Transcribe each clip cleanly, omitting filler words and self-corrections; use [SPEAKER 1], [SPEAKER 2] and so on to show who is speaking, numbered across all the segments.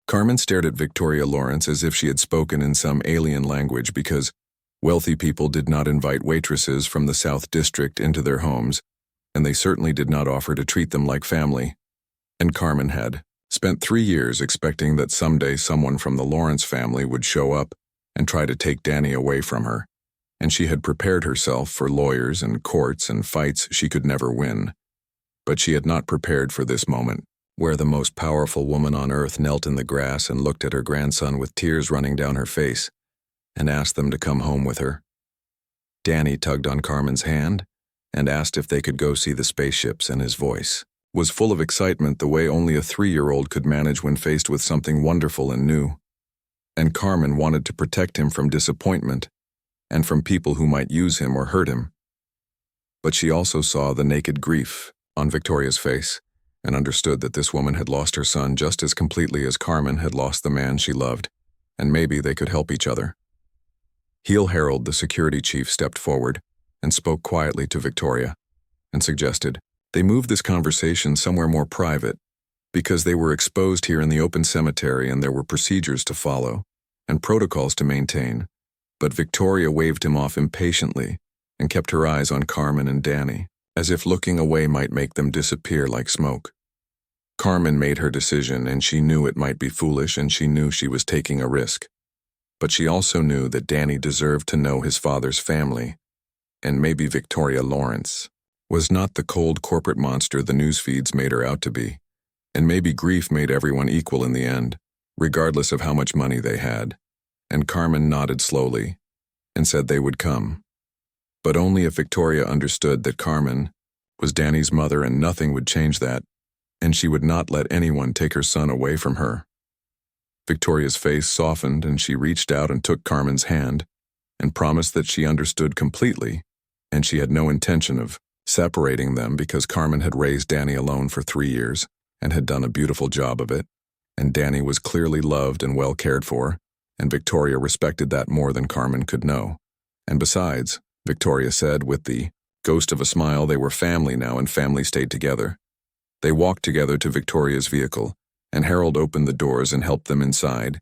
[SPEAKER 1] Carmen stared at Victoria Lawrence as if she had spoken in some alien language because wealthy people did not invite waitresses from the South District into their homes, and they certainly did not offer to treat them like family. And Carmen had spent 3 years expecting that someday someone from the Lawrence family would show up and try to take Danny away from her, and she had prepared herself for lawyers and courts and fights she could never win. But she had not prepared for this moment, where the most powerful woman on earth knelt in the grass and looked at her grandson with tears running down her face and asked them to come home with her. Danny tugged on Carmen's hand and asked if they could go see the spaceships, and his voice was full of excitement the way only a 3-year-old could manage when faced with something wonderful and new. And Carmen wanted to protect him from disappointment and from people who might use him or hurt him. But she also saw the naked grief on Victoria's face and understood that this woman had lost her son just as completely as Carmen had lost the man she loved, and maybe they could help each other. Heel Harold, the security chief, stepped forward and spoke quietly to Victoria and suggested they move this conversation somewhere more private because they were exposed here in the open cemetery and there were procedures to follow and protocols to maintain. But Victoria waved him off impatiently and kept her eyes on Carmen and Danny, as if looking away might make them disappear like smoke. Carmen made her decision, and she knew it might be foolish, and she knew she was taking a risk. But she also knew that Danny deserved to know his father's family, and maybe Victoria Lawrence was not the cold corporate monster the news feeds made her out to be, and maybe grief made everyone equal in the end, regardless of how much money they had. And Carmen nodded slowly and said they would come. But only if Victoria understood that Carmen was Danny's mother and nothing would change that, and she would not let anyone take her son away from her. Victoria's face softened and she reached out and took Carmen's hand and promised that she understood completely, and she had no intention of separating them because Carmen had raised Danny alone for 3 years and had done a beautiful job of it, and Danny was clearly loved and well cared for, and Victoria respected that more than Carmen could know. And besides, Victoria said with the ghost of a smile, they were family now and family stayed together. They walked together to Victoria's vehicle, and Harold opened the doors and helped them inside,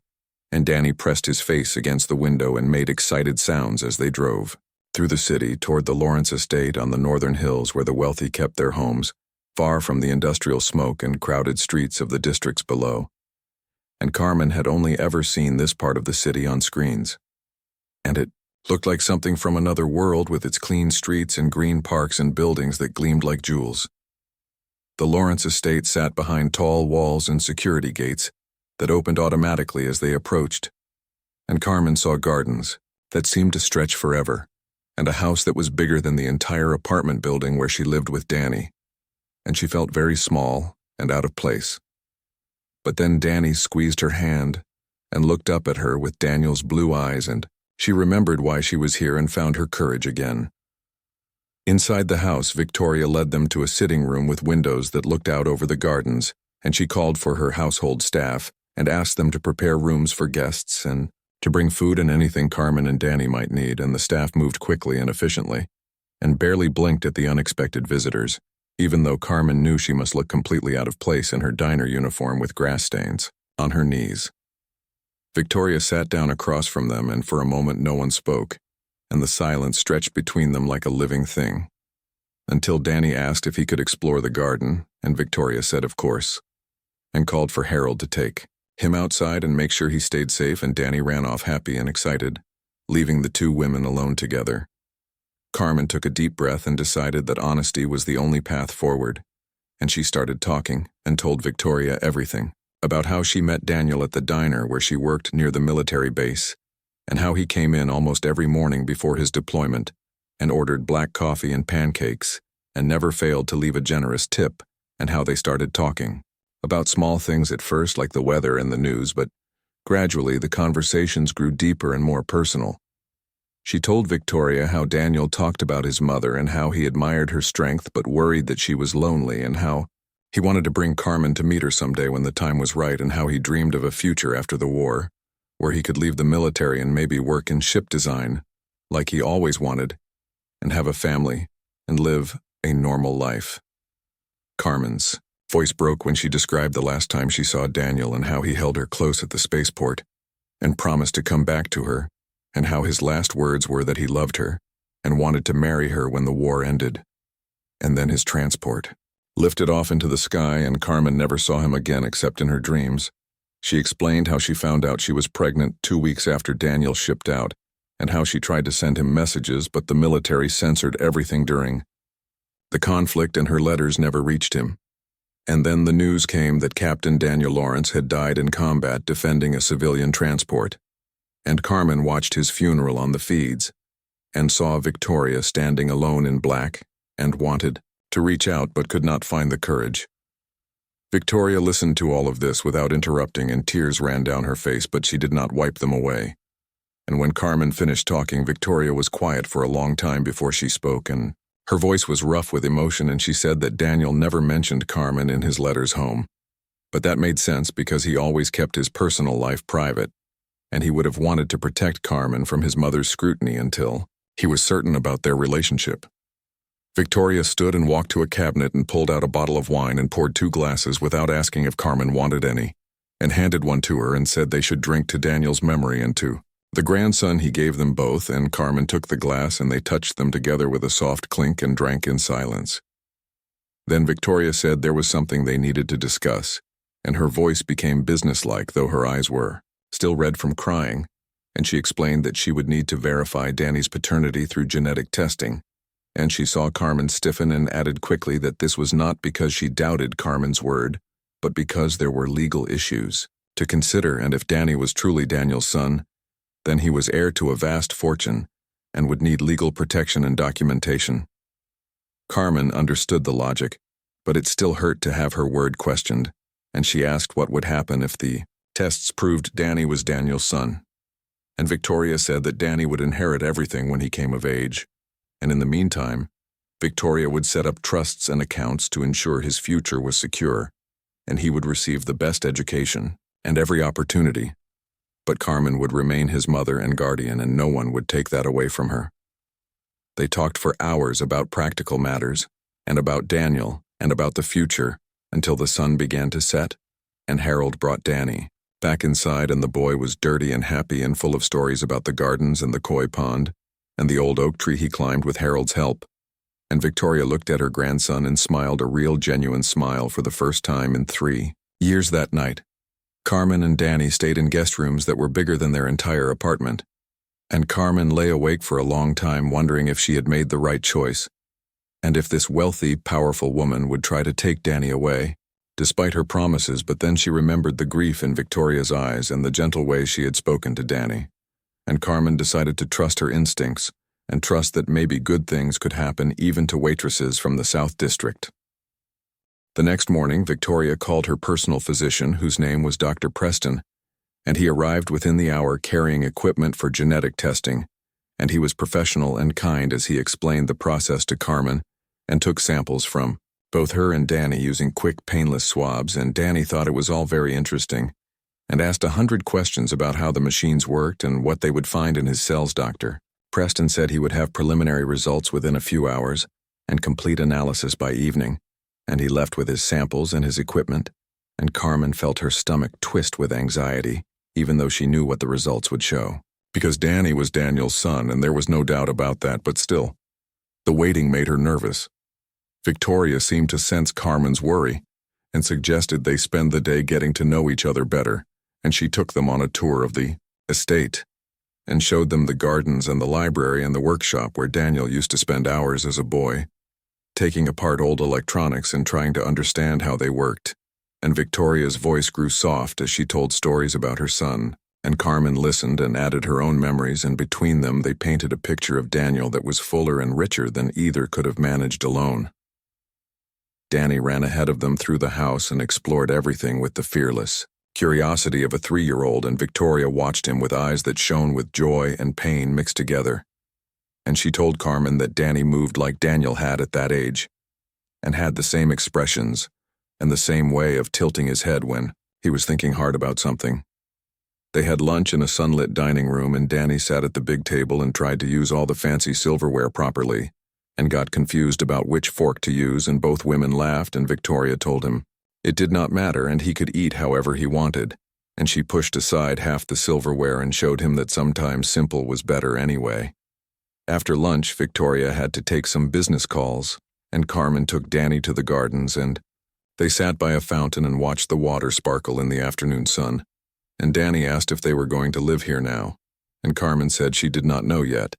[SPEAKER 1] and Danny pressed his face against the window and made excited sounds as they drove through the city toward the Lawrence estate on the northern hills where the wealthy kept their homes, far from the industrial smoke and crowded streets of the districts below. And Carmen had only ever seen this part of the city on screens, and it looked like something from another world with its clean streets and green parks and buildings that gleamed like jewels. The Lawrence estate sat behind tall walls and security gates that opened automatically as they approached, and Carmen saw gardens that seemed to stretch forever, and a house that was bigger than the entire apartment building where she lived with Danny, and she felt very small and out of place. But then Danny squeezed her hand and looked up at her with Daniel's blue eyes, and she remembered why she was here and found her courage again. Inside the house, Victoria led them to a sitting room with windows that looked out over the gardens, and she called for her household staff and asked them to prepare rooms for guests and to bring food and anything Carmen and Danny might need, and the staff moved quickly and efficiently, and barely blinked at the unexpected visitors, even though Carmen knew she must look completely out of place in her diner uniform with grass stains on her knees. Victoria sat down across from them, and for a moment no one spoke, and the silence stretched between them like a living thing, until Danny asked if he could explore the garden, and Victoria said of course, and called for Harold to take him outside and make sure he stayed safe, and Danny ran off happy and excited, leaving the two women alone together. Carmen took a deep breath and decided that honesty was the only path forward, and she started talking and told Victoria everything about how she met Daniel at the diner where she worked near the military base, and how he came in almost every morning before his deployment and ordered black coffee and pancakes and never failed to leave a generous tip, and how they started talking about small things at first like the weather and the news, but gradually the conversations grew deeper and more personal. She told Victoria how Daniel talked about his mother and how he admired her strength but worried that she was lonely, and how he wanted to bring Carmen to meet her someday when the time was right, and how he dreamed of a future after the war, where he could leave the military and maybe work in ship design, like he always wanted, and have a family and live a normal life. Carmen's Voice broke when she described the last time she saw Daniel and how he held her close at the spaceport and promised to come back to her, and how his last words were that he loved her and wanted to marry her when the war ended. And then his transport lifted off into the sky, and Carmen never saw him again except in her dreams. She explained how she found out she was pregnant 2 weeks after Daniel shipped out, and how she tried to send him messages, but the military censored everything during the conflict and her letters never reached him. And then the news came that Captain Daniel Lawrence had died in combat defending a civilian transport. And Carmen watched his funeral on the feeds and saw Victoria standing alone in black and wanted to reach out but could not find the courage. Victoria listened to all of this without interrupting, and tears ran down her face, but she did not wipe them away. And when Carmen finished talking, Victoria was quiet for a long time before she spoke, and her voice was rough with emotion, and she said that Daniel never mentioned Carmen in his letters home. But that made sense because he always kept his personal life private, and he would have wanted to protect Carmen from his mother's scrutiny until he was certain about their relationship. Victoria stood and walked to a cabinet and pulled out a bottle of wine and poured 2 glasses without asking if Carmen wanted any, and handed one to her and said they should drink to Daniel's memory and to the grandson. He gave them both, and Carmen took the glass and they touched them together with a soft clink and drank in silence. Then Victoria said there was something they needed to discuss, and her voice became businesslike, though her eyes were still red from crying, and she explained that she would need to verify Danny's paternity through genetic testing. And she saw Carmen stiffen and added quickly that this was not because she doubted Carmen's word, but because there were legal issues to consider, and if Danny was truly Daniel's son, then he was heir to a vast fortune and would need legal protection and documentation. Carmen understood the logic, but it still hurt to have her word questioned, and she asked what would happen if the tests proved Danny was Daniel's son. And Victoria said that Danny would inherit everything when he came of age. And in the meantime, Victoria would set up trusts and accounts to ensure his future was secure, and he would receive the best education and every opportunity. But Carmen would remain his mother and guardian, and no one would take that away from her. They talked for hours about practical matters, and about Daniel, and about the future, until the sun began to set, and Harold brought Danny back inside, and the boy was dirty and happy and full of stories about the gardens and the koi pond, and the old oak tree he climbed with Harold's help. And Victoria looked at her grandson and smiled a real, genuine smile for the first time in 3 years that night. Carmen and Danny stayed in guest rooms that were bigger than their entire apartment, and Carmen lay awake for a long time wondering if she had made the right choice, and if this wealthy, powerful woman would try to take Danny away, despite her promises. But then she remembered the grief in Victoria's eyes and the gentle way she had spoken to Danny. And Carmen decided to trust her instincts and trust that maybe good things could happen even to waitresses from the South District. The next morning, Victoria called her personal physician, whose name was Dr. Preston, and he arrived within the hour carrying equipment for genetic testing, and he was professional and kind as he explained the process to Carmen and took samples from both her and Danny using quick, painless swabs, and Danny thought it was all very interesting and asked 100 questions about how the machines worked and what they would find in his cells. Dr. Preston said he would have preliminary results within a few hours and complete analysis by evening, and he left with his samples and his equipment, and Carmen felt her stomach twist with anxiety, even though she knew what the results would show. Because Danny was Daniel's son, and there was no doubt about that, but still, the waiting made her nervous. Victoria seemed to sense Carmen's worry and suggested they spend the day getting to know each other better, and she took them on a tour of the estate and showed them the gardens and the library and the workshop where Daniel used to spend hours as a boy, taking apart old electronics and trying to understand how they worked. And Victoria's voice grew soft as she told stories about her son, and Carmen listened and added her own memories, and between them they painted a picture of Daniel that was fuller and richer than either could have managed alone. Danny ran ahead of them through the house and explored everything with the fearless curiosity of a 3-year-old, and Victoria watched him with eyes that shone with joy and pain mixed together. And she told Carmen that Danny moved like Daniel had at that age, and had the same expressions and the same way of tilting his head when he was thinking hard about something. They had lunch in a sunlit dining room, and Danny sat at the big table and tried to use all the fancy silverware properly, and got confused about which fork to use, and both women laughed, and Victoria told him It did not matter, and he could eat however he wanted, and she pushed aside half the silverware and showed him that sometimes simple was better anyway. After lunch, Victoria had to take some business calls, and Carmen took Danny to the gardens, and they sat by a fountain and watched the water sparkle in the afternoon sun. And Danny asked if they were going to live here now, and Carmen said she did not know yet,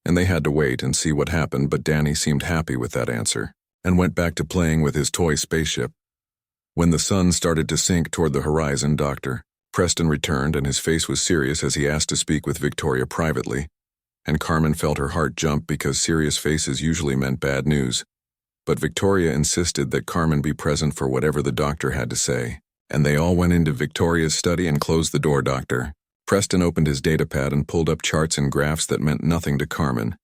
[SPEAKER 1] and they had to wait and see what happened, but Danny seemed happy with that answer, and went back to playing with his toy spaceship. When the sun started to sink toward the horizon, Dr. Preston returned, and his face was serious as he asked to speak with Victoria privately, and Carmen felt her heart jump because serious faces usually meant bad news. But Victoria insisted that Carmen be present for whatever the doctor had to say, and they all went into Victoria's study and closed the door. Dr. Preston opened his datapad and pulled up charts and graphs that meant nothing to Carmen,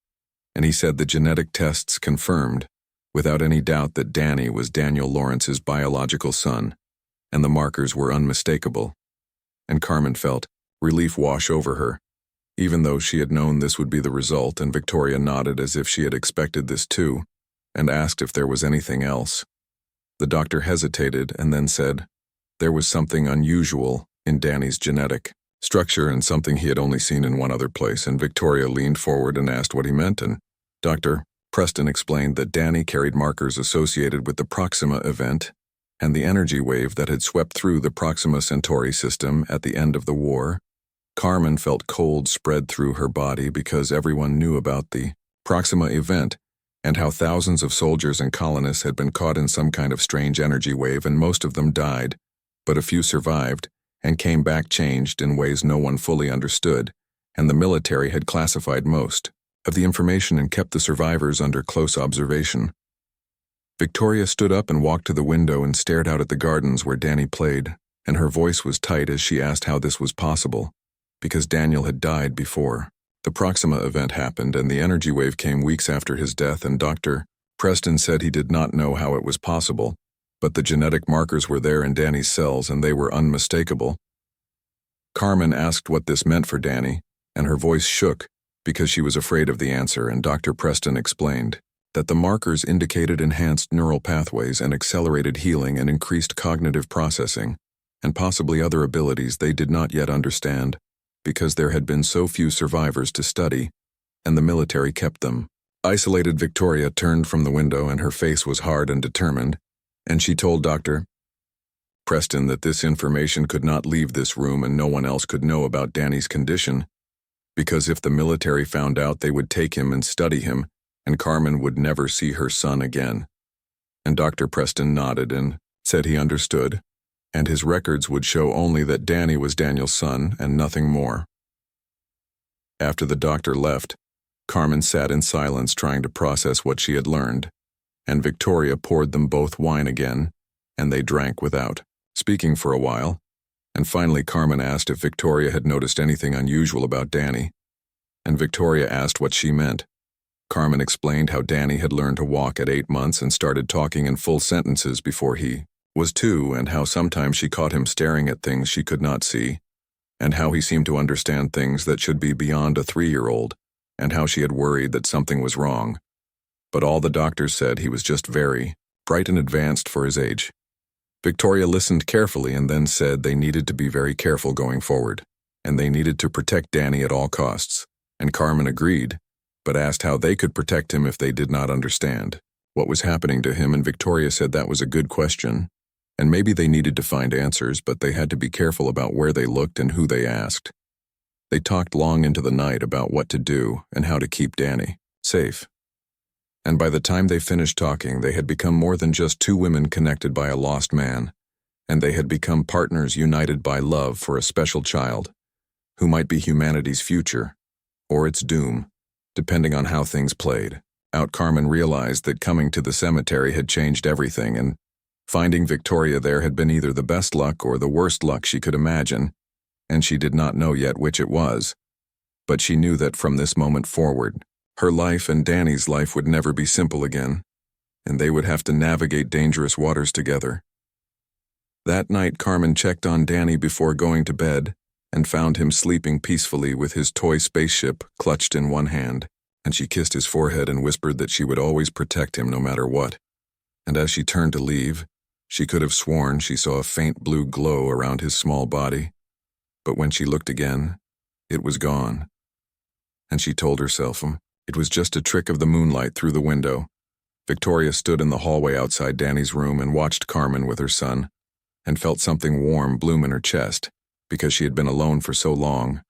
[SPEAKER 1] and he said the genetic tests confirmed, without any doubt, that Danny was Daniel Lawrence's biological son, and the markers were unmistakable. And Carmen felt relief wash over her, even though she had known this would be the result, and Victoria nodded as if she had expected this too, and asked if there was anything else. The doctor hesitated and then said there was something unusual in Danny's genetic structure and something he had only seen in one other place, and Victoria leaned forward and asked what he meant, and Dr. Preston explained that Danny carried markers associated with the Proxima event and the energy wave that had swept through the Proxima Centauri system at the end of the war. Carmen felt cold spread through her body because everyone knew about the Proxima event and how thousands of soldiers and colonists had been caught in some kind of strange energy wave, and most of them died, but a few survived and came back changed in ways no one fully understood, and the military had classified most of the information and kept the survivors under close observation. Victoria stood up and walked to the window and stared out at the gardens where Danny played, and her voice was tight as she asked how this was possible, because Daniel had died before the Proxima event happened, and the energy wave came weeks after his death, and Dr. Preston said he did not know how it was possible, but the genetic markers were there in Danny's cells and they were unmistakable. Carmen asked what this meant for Danny, and her voice shook because she was afraid of the answer, and Dr. Preston explained that the markers indicated enhanced neural pathways and accelerated healing and increased cognitive processing, and possibly other abilities they did not yet understand, because there had been so few survivors to study, and the military kept them. Isolated Victoria turned from the window, and her face was hard and determined, and she told Dr. Preston that this information could not leave this room and no one else could know about Danny's condition, because if the military found out, they would take him and study him, and Carmen would never see her son again. And Dr. Preston nodded and said he understood, and his records would show only that Danny was Daniel's son and nothing more. After the doctor left, Carmen sat in silence trying to process what she had learned, and Victoria poured them both wine again, and they drank without speaking for a while, and finally Carmen asked if Victoria had noticed anything unusual about Danny, and Victoria asked what she meant. Carmen explained how Danny had learned to walk at 8 months and started talking in full sentences before he was 2, and how sometimes she caught him staring at things she could not see, and how he seemed to understand things that should be beyond a 3-year-old, and how she had worried that something was wrong. But all the doctors said he was just very bright and advanced for his age. Victoria listened carefully and then said they needed to be very careful going forward, and they needed to protect Danny at all costs, and Carmen agreed, but asked how they could protect him if they did not understand what was happening to him, and Victoria said that was a good question, and maybe they needed to find answers, but they had to be careful about where they looked and who they asked. They talked long into the night about what to do and how to keep Danny safe. And by the time they finished talking, they had become more than just 2 women connected by a lost man, and they had become partners united by love for a special child, who might be humanity's future, or its doom, depending on how things played out. Carmen realized that coming to the cemetery had changed everything, and finding Victoria there had been either the best luck or the worst luck she could imagine, and she did not know yet which it was. But she knew that from this moment forward, her life and Danny's life would never be simple again, and they would have to navigate dangerous waters together. That night, Carmen checked on Danny before going to bed and found him sleeping peacefully with his toy spaceship clutched in one hand, and she kissed his forehead and whispered that she would always protect him no matter what. And as she turned to leave, She could have sworn she saw a faint blue glow around his small body, but when she looked again, it was gone. And she told herself it was just a trick of the moonlight through the window. Victoria stood in the hallway outside Danny's room and watched Carmen with her son, and felt something warm bloom in her chest, because she had been alone for so long.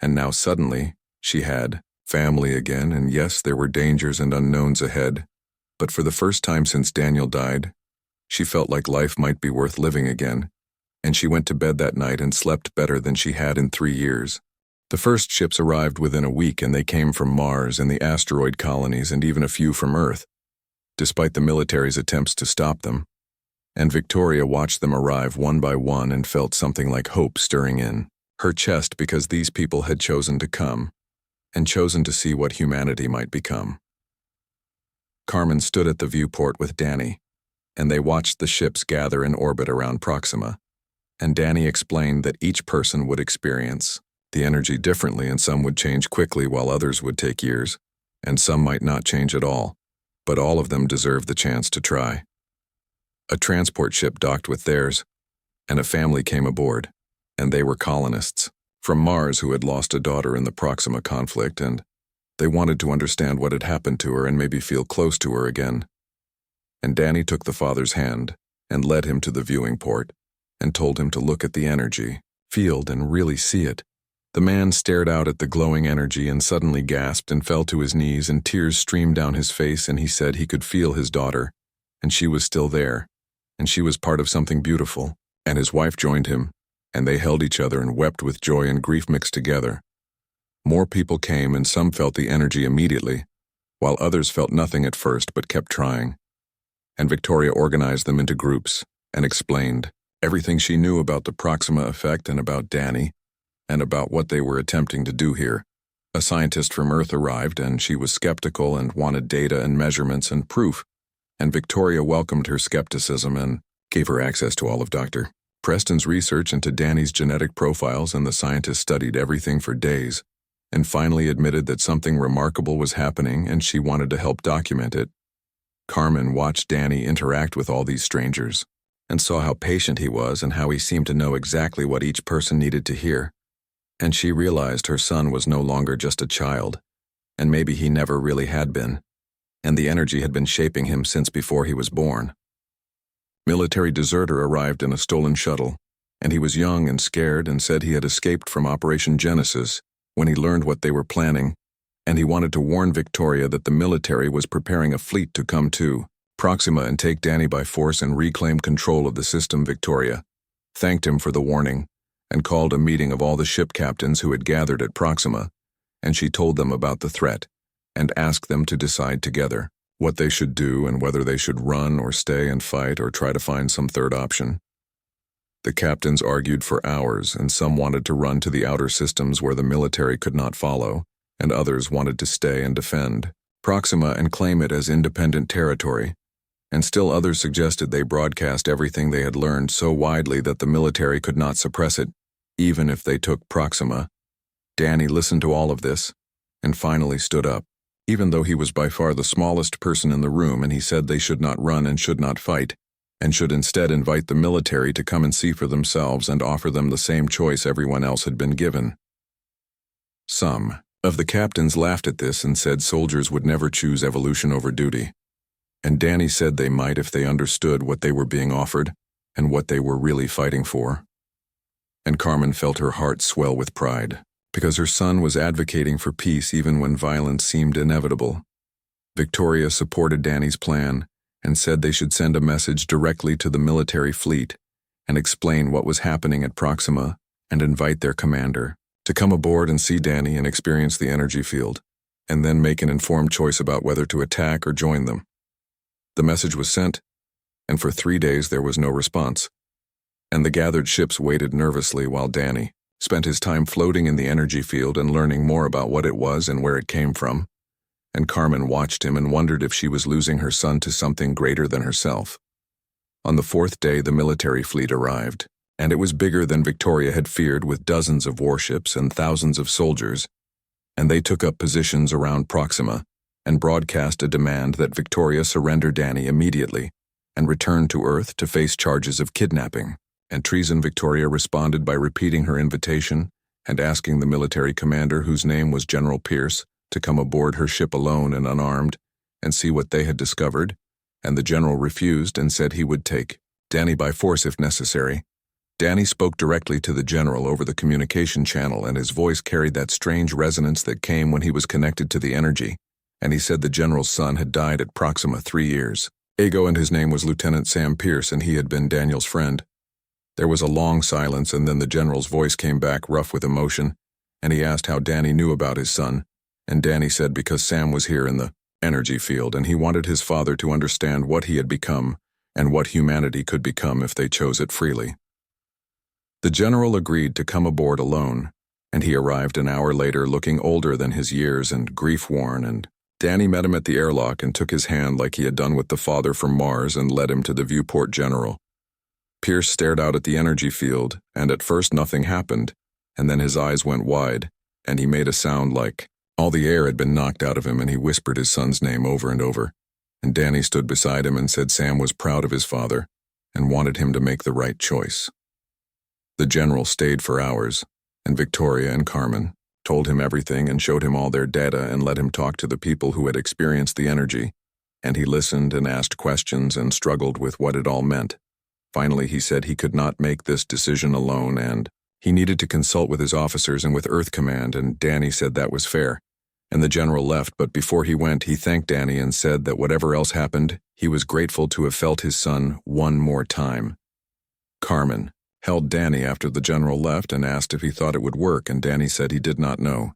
[SPEAKER 1] And now suddenly, she had family again, and yes, there were dangers and unknowns ahead. But for the first time since Daniel died, she felt like life might be worth living again, and she went to bed that night and slept better than she had in 3 years. The first ships arrived within a week, and they came from Mars and the asteroid colonies and even a few from Earth, despite the military's attempts to stop them. And Victoria watched them arrive one by one and felt something like hope stirring in her chest, because these people had chosen to come, and chosen to see what humanity might become. Carmen stood at the viewport with Danny, and they watched the ships gather in orbit around Proxima, and Danny explained that each person would experience the energy differently, and some would change quickly while others would take years, and some might not change at all, but all of them deserved the chance to try. A transport ship docked with theirs, and a family came aboard, and they were colonists from Mars who had lost a daughter in the Proxima conflict, and they wanted to understand what had happened to her and maybe feel close to her again. And Danny took the father's hand and led him to the viewing port and told him to look at the energy field and really see it. The man stared out at the glowing energy and suddenly gasped and fell to his knees, and tears streamed down his face, and he said he could feel his daughter, and she was still there, and she was part of something beautiful. And his wife joined him, and they held each other and wept with joy and grief mixed together. More people came, and some felt the energy immediately, while others felt nothing at first but kept trying. And Victoria organized them into groups and explained everything she knew about the Proxima effect and about Danny, and about what they were attempting to do here. A scientist from Earth arrived, and she was skeptical and wanted data and measurements and proof, and Victoria welcomed her skepticism and gave her access to all of Dr. Preston's research into Danny's genetic profiles, and the scientist studied everything for days, and finally admitted that something remarkable was happening, and she wanted to help document it. Carmen watched Danny interact with all these strangers, and saw how patient he was and how he seemed to know exactly what each person needed to hear. And she realized her son was no longer just a child, and maybe he never really had been, and the energy had been shaping him since before he was born. Military deserter arrived in a stolen shuttle, and he was young and scared and said he had escaped from Operation Genesis when he learned what they were planning, and he wanted to warn Victoria that the military was preparing a fleet to come to Proxima and take Danny by force and reclaim control of the system. Victoria thanked him for the warning and called a meeting of all the ship captains who had gathered at Proxima, and she told them about the threat and asked them to decide together what they should do and whether they should run or stay and fight or try to find some third option. The captains argued for hours, and some wanted to run to the outer systems where the military could not follow, and others wanted to stay and defend Proxima and claim it as independent territory, and still others suggested they broadcast everything they had learned so widely that the military could not suppress it, even if they took Proxima. Danny listened to all of this, and finally stood up, even though he was by far the smallest person in the room, and he said they should not run and should not fight, and should instead invite the military to come and see for themselves and offer them the same choice everyone else had been given. Some of the captains laughed at this and said soldiers would never choose evolution over duty, and Danny said they might if they understood what they were being offered and what they were really fighting for. And Carmen felt her heart swell with pride, because her son was advocating for peace even when violence seemed inevitable. Victoria supported Danny's plan and said they should send a message directly to the military fleet and explain what was happening at Proxima and invite their commander to come aboard and see Danny and experience the energy field, and then make an informed choice about whether to attack or join them. The message was sent, and for 3 days there was no response, and the gathered ships waited nervously while Danny spent his time floating in the energy field and learning more about what it was and where it came from, and Carmen watched him and wondered if she was losing her son to something greater than herself. On the 4th day, the military fleet arrived, and it was bigger than Victoria had feared, with dozens of warships and thousands of soldiers, and they took up positions around Proxima and broadcast a demand that Victoria surrender Danny immediately and returned to Earth to face charges of kidnapping and treason. Victoria responded by repeating her invitation and asking the military commander, whose name was General Pierce, to come aboard her ship alone and unarmed and see what they had discovered, and the general refused and said he would take Danny by force if necessary. Danny spoke directly to the general over the communication channel, and his voice carried that strange resonance that came when he was connected to the energy, and he said the general's son had died at Proxima 3 years ago, and his name was Lieutenant Sam Pierce, and he had been Daniel's friend. There was a long silence, and then the general's voice came back, rough with emotion, and he asked how Danny knew about his son, and Danny said because Sam was here in the energy field, and he wanted his father to understand what he had become and what humanity could become if they chose it freely. The general agreed to come aboard alone, and he arrived an hour later looking older than his years and grief-worn, and Danny met him at the airlock and took his hand like he had done with the father from Mars and led him to the viewport general. Pierce stared out at the energy field, and at first nothing happened, and then his eyes went wide, and he made a sound like all the air had been knocked out of him, and he whispered his son's name over and over, and Danny stood beside him and said Sam was proud of his father and wanted him to make the right choice. The general stayed for hours, and Victoria and Carmen told him everything and showed him all their data and let him talk to the people who had experienced the energy, and he listened and asked questions and struggled with what it all meant. Finally, he said he could not make this decision alone, and he needed to consult with his officers and with Earth Command, and Danny said that was fair. And the general left, but before he went, he thanked Danny and said that whatever else happened, he was grateful to have felt his son one more time. Carmen held Danny after the general left and asked if he thought it would work, and Danny said he did not know.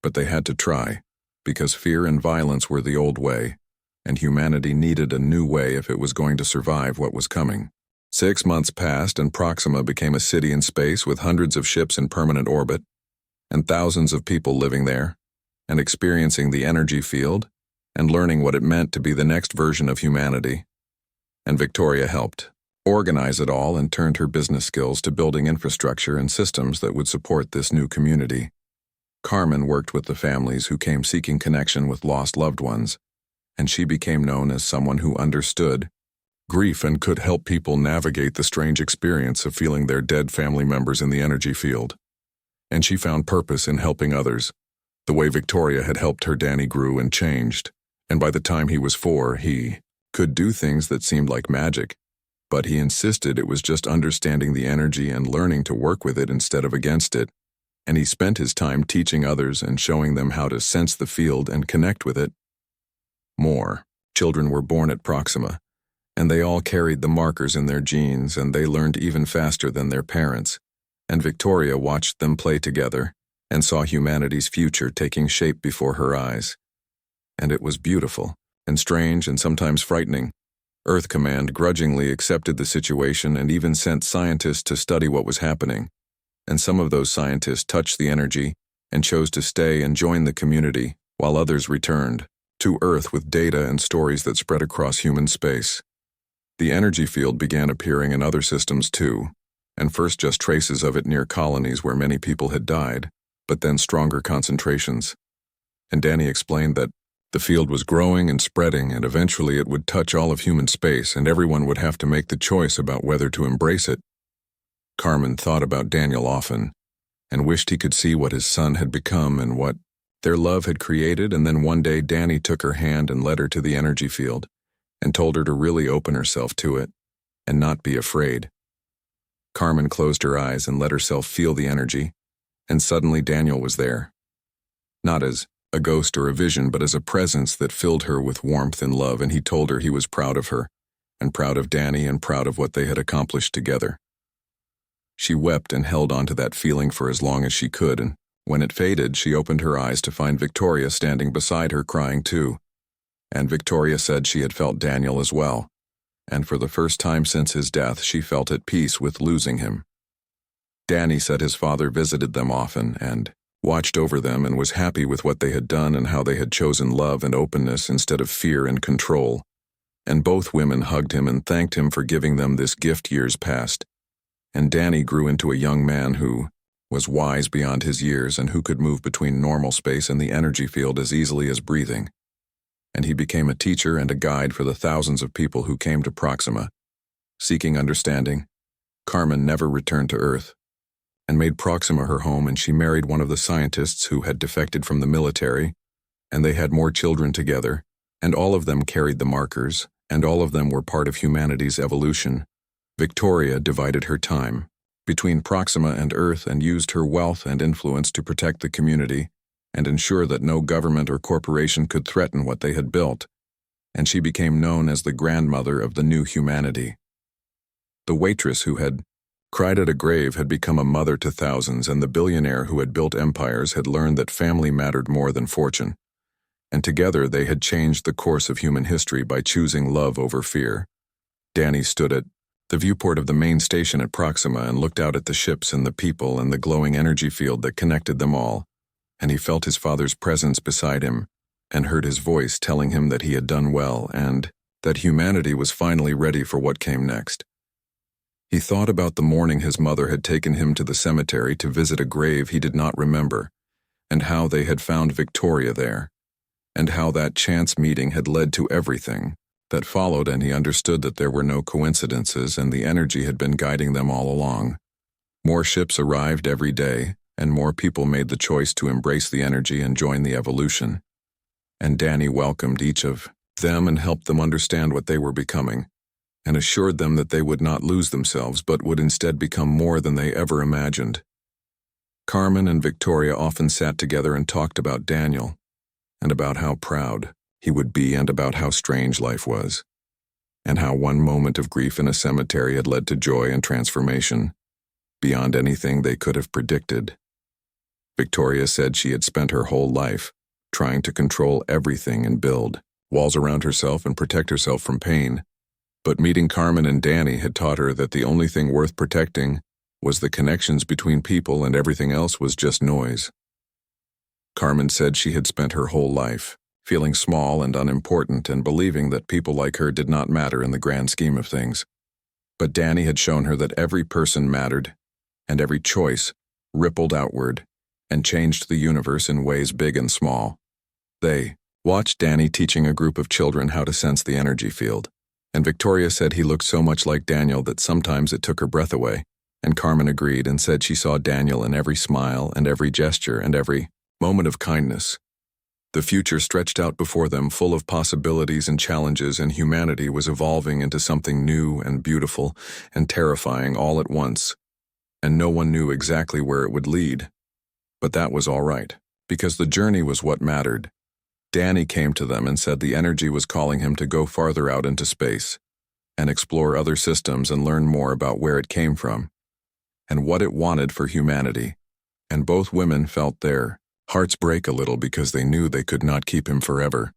[SPEAKER 1] But they had to try, because fear and violence were the old way, and humanity needed a new way if it was going to survive what was coming. 6 months passed, and Proxima became a city in space with hundreds of ships in permanent orbit, and thousands of people living there, and experiencing the energy field, and learning what it meant to be the next version of humanity. And Victoria helped organize it all and turned her business skills to building infrastructure and systems that would support this new community. Carmen worked with the families who came seeking connection with lost loved ones, and she became known as someone who understood grief and could help people navigate the strange experience of feeling their dead family members in the energy field. And she found purpose in helping others. The way Victoria had helped her, Danny grew and changed, and by the time he was 4, he could do things that seemed like magic, but he insisted it was just understanding the energy and learning to work with it instead of against it, and he spent his time teaching others and showing them how to sense the field and connect with it. More children were born at Proxima, and they all carried the markers in their genes, and they learned even faster than their parents, and Victoria watched them play together and saw humanity's future taking shape before her eyes. And it was beautiful, and strange, and sometimes frightening. Earth Command grudgingly accepted the situation and even sent scientists to study what was happening, and some of those scientists touched the energy and chose to stay and join the community, while others returned to Earth with data and stories that spread across human space. The energy field began appearing in other systems too, and first just traces of it near colonies where many people had died, but then stronger concentrations. And Danny explained that the field was growing and spreading, and eventually it would touch all of human space, and everyone would have to make the choice about whether to embrace it. Carmen thought about Daniel often, and wished he could see what his son had become and what their love had created, and then one day Danny took her hand and led her to the energy field, and told her to really open herself to it, and not be afraid. Carmen closed her eyes and let herself feel the energy, and suddenly Daniel was there. Not as a ghost or a vision, but as a presence that filled her with warmth and love, and he told her he was proud of her, and proud of Danny, and proud of what they had accomplished together. She wept and held on to that feeling for as long as she could, and when it faded, she opened her eyes to find Victoria standing beside her crying too. And Victoria said she had felt Daniel as well, and for the first time since his death, she felt at peace with losing him. Danny said his father visited them often and watched over them and was happy with what they had done and how they had chosen love and openness instead of fear and control. And both women hugged him and thanked him for giving them this gift years past. And Danny grew into a young man who was wise beyond his years and who could move between normal space and the energy field as easily as breathing. and he became a teacher and a guide for the thousands of people who came to Proxima. Seeking understanding, Carmen never returned to Earth, and made Proxima her home, and she married one of the scientists who had defected from the military, and they had more children together, and all of them carried the markers, and all of them were part of humanity's evolution. Victoria divided her time between Proxima and Earth and used her wealth and influence to protect the community and ensure that no government or corporation could threaten what they had built, and she became known as the grandmother of the new humanity. The waitress who had cried at a grave had become a mother to thousands, and the billionaire who had built empires had learned that family mattered more than fortune, and together they had changed the course of human history by choosing love over fear. Danny stood at the viewport of the main station at Proxima and looked out at the ships and the people and the glowing energy field that connected them all, and he felt his father's presence beside him and heard his voice telling him that he had done well and that humanity was finally ready for what came next. He thought about the morning his mother had taken him to the cemetery to visit a grave he did not remember, and how they had found Victoria there, and how that chance meeting had led to everything that followed, and he understood that there were no coincidences and the energy had been guiding them all along. More ships arrived every day, and more people made the choice to embrace the energy and join the evolution. And Danny welcomed each of them and helped them understand what they were becoming, and assured them that they would not lose themselves but would instead become more than they ever imagined. Carmen and Victoria often sat together and talked about Daniel, and about how proud he would be, and about how strange life was, and how one moment of grief in a cemetery had led to joy and transformation, beyond anything they could have predicted. Victoria said she had spent her whole life trying to control everything and build walls around herself and protect herself from pain, but meeting Carmen and Danny had taught her that the only thing worth protecting was the connections between people, and everything else was just noise. Carmen said she had spent her whole life feeling small and unimportant and believing that people like her did not matter in the grand scheme of things. But Danny had shown her that every person mattered, and every choice rippled outward and changed the universe in ways big and small. They watched Danny teaching a group of children how to sense the energy field, and Victoria said he looked so much like Daniel that sometimes it took her breath away, and Carmen agreed and said she saw Daniel in every smile and every gesture and every moment of kindness. The future stretched out before them, full of possibilities and challenges, and humanity was evolving into something new and beautiful and terrifying all at once, and no one knew exactly where it would lead. But that was all right, because the journey was what mattered. Danny came to them and said the energy was calling him to go farther out into space and explore other systems and learn more about where it came from and what it wanted for humanity. And both women felt their hearts break a little because they knew they could not keep him forever.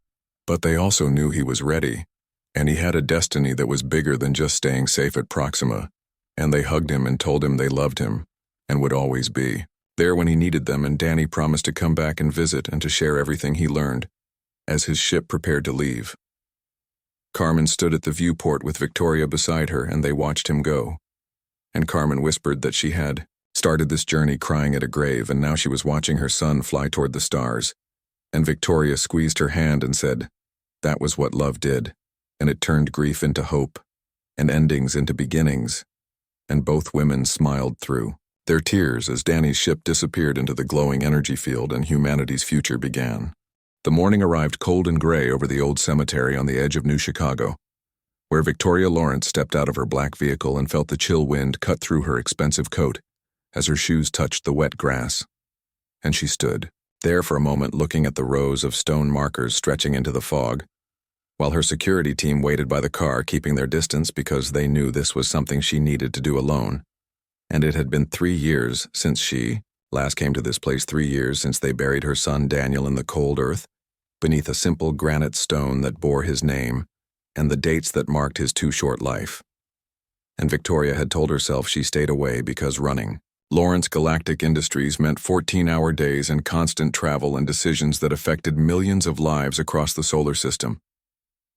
[SPEAKER 1] But they also knew he was ready, and he had a destiny that was bigger than just staying safe at Proxima. And they hugged him and told him they loved him and would always be there when he needed them, and Danny promised to come back and visit and to share everything he learned as his ship prepared to leave. Carmen stood at the viewport with Victoria beside her, and they watched him go. And Carmen whispered that she had started this journey crying at a grave, and now she was watching her son fly toward the stars. And Victoria squeezed her hand and said, that was what love did, and it turned grief into hope, and endings into beginnings. And both women smiled through their tears as Danny's ship disappeared into the glowing energy field and humanity's future began. The morning arrived cold and gray over the old cemetery on the edge of New Chicago, where Victoria Lawrence stepped out of her black vehicle and felt the chill wind cut through her expensive coat as her shoes touched the wet grass. And she stood there for a moment, looking at the rows of stone markers stretching into the fog, while her security team waited by the car, keeping their distance because they knew this was something she needed to do alone. And it had been 3 years since she last came to this place, 3 years since they buried her son Daniel in the cold earth, beneath a simple granite stone that bore his name and the dates that marked his too short life. And Victoria had told herself she stayed away because running Lawrence Galactic Industries meant 14-hour days and constant travel and decisions that affected millions of lives across the solar system.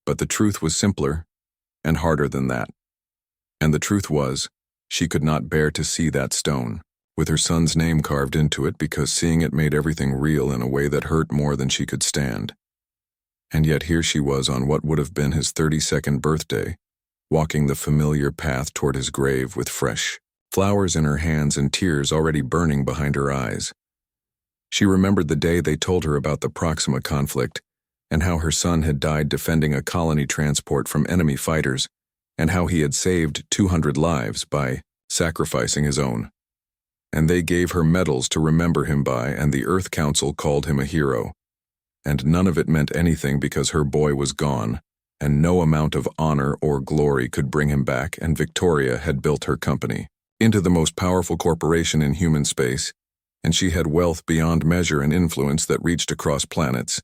[SPEAKER 1] But the truth was simpler and harder than that. And the truth was, she could not bear to see that stone, with her son's name carved into it, because seeing it made everything real in a way that hurt more than she could stand. And yet here she was on what would have been his 32nd birthday, walking the familiar path toward his grave with fresh flowers in her hands and tears already burning behind her eyes. She remembered the day they told her about the Proxima conflict, and how her son had died defending a colony transport from enemy fighters, and how he had saved 200 lives by sacrificing his own. And they gave her medals to remember him by, and the Earth Council called him a hero. And none of it meant anything because her boy was gone, and no amount of honor or glory could bring him back, and Victoria had built her company into the most powerful corporation in human space, and she had wealth beyond measure and influence that reached across planets.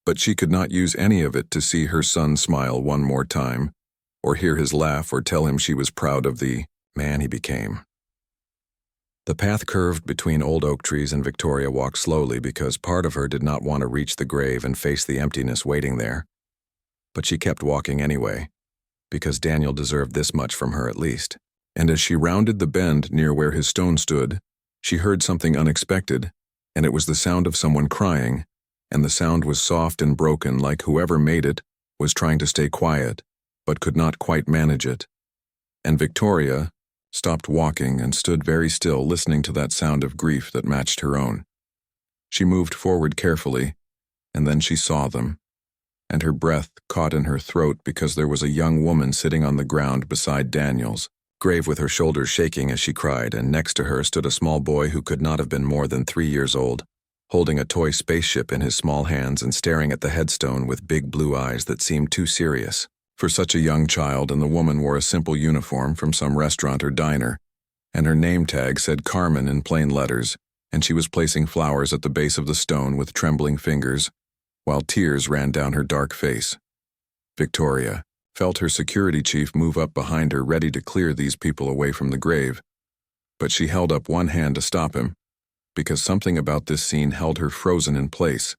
[SPEAKER 1] But she could not use any of it to see her son smile one more time, or hear his laugh, or tell him she was proud of the man he became. The path curved between old oak trees, and Victoria walked slowly because part of her did not want to reach the grave and face the emptiness waiting there. But she kept walking anyway, because Daniel deserved this much from her at least. And as she rounded the bend near where his stone stood, she heard something unexpected, and it was the sound of someone crying, and the sound was soft and broken, like whoever made it was trying to stay quiet, but could not quite manage it. And Victoria stopped walking and stood very still, listening to that sound of grief that matched her own. She moved forward carefully, and then she saw them, and her breath caught in her throat because there was a young woman sitting on the ground beside Daniel's grave with her shoulders shaking as she cried, and next to her stood a small boy who could not have been more than 3 years old, holding a toy spaceship in his small hands and staring at the headstone with big blue eyes that seemed too serious for such a young child. And the woman wore a simple uniform from some restaurant or diner, and her name tag said Carmen in plain letters, and she was placing flowers at the base of the stone with trembling fingers, while tears ran down her dark face. Victoria felt her security chief move up behind her, ready to clear these people away from the grave, but she held up one hand to stop him, because something about this scene held her frozen in place,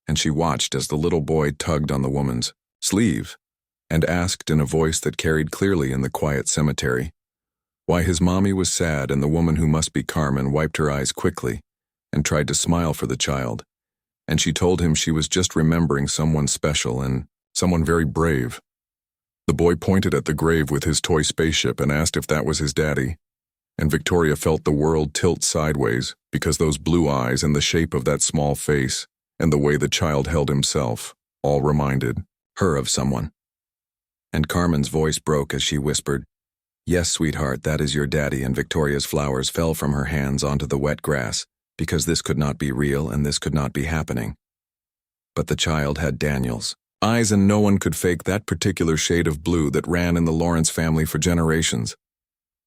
[SPEAKER 1] and she watched as the little boy tugged on the woman's sleeve and asked in a voice that carried clearly in the quiet cemetery why his mommy was sad, and the woman, who must be Carmen, wiped her eyes quickly and tried to smile for the child, and she told him she was just remembering someone special and someone very brave. The boy pointed at the grave with his toy spaceship and asked if that was his daddy, and Victoria felt the world tilt sideways because those blue eyes and the shape of that small face and the way the child held himself all reminded her of someone. And Carmen's voice broke as she whispered, "Yes, sweetheart, that is your daddy," and Victoria's flowers fell from her hands onto the wet grass, because this could not be real and this could not be happening. But the child had Daniel's eyes, and no one could fake that particular shade of blue that ran in the Lawrence family for generations.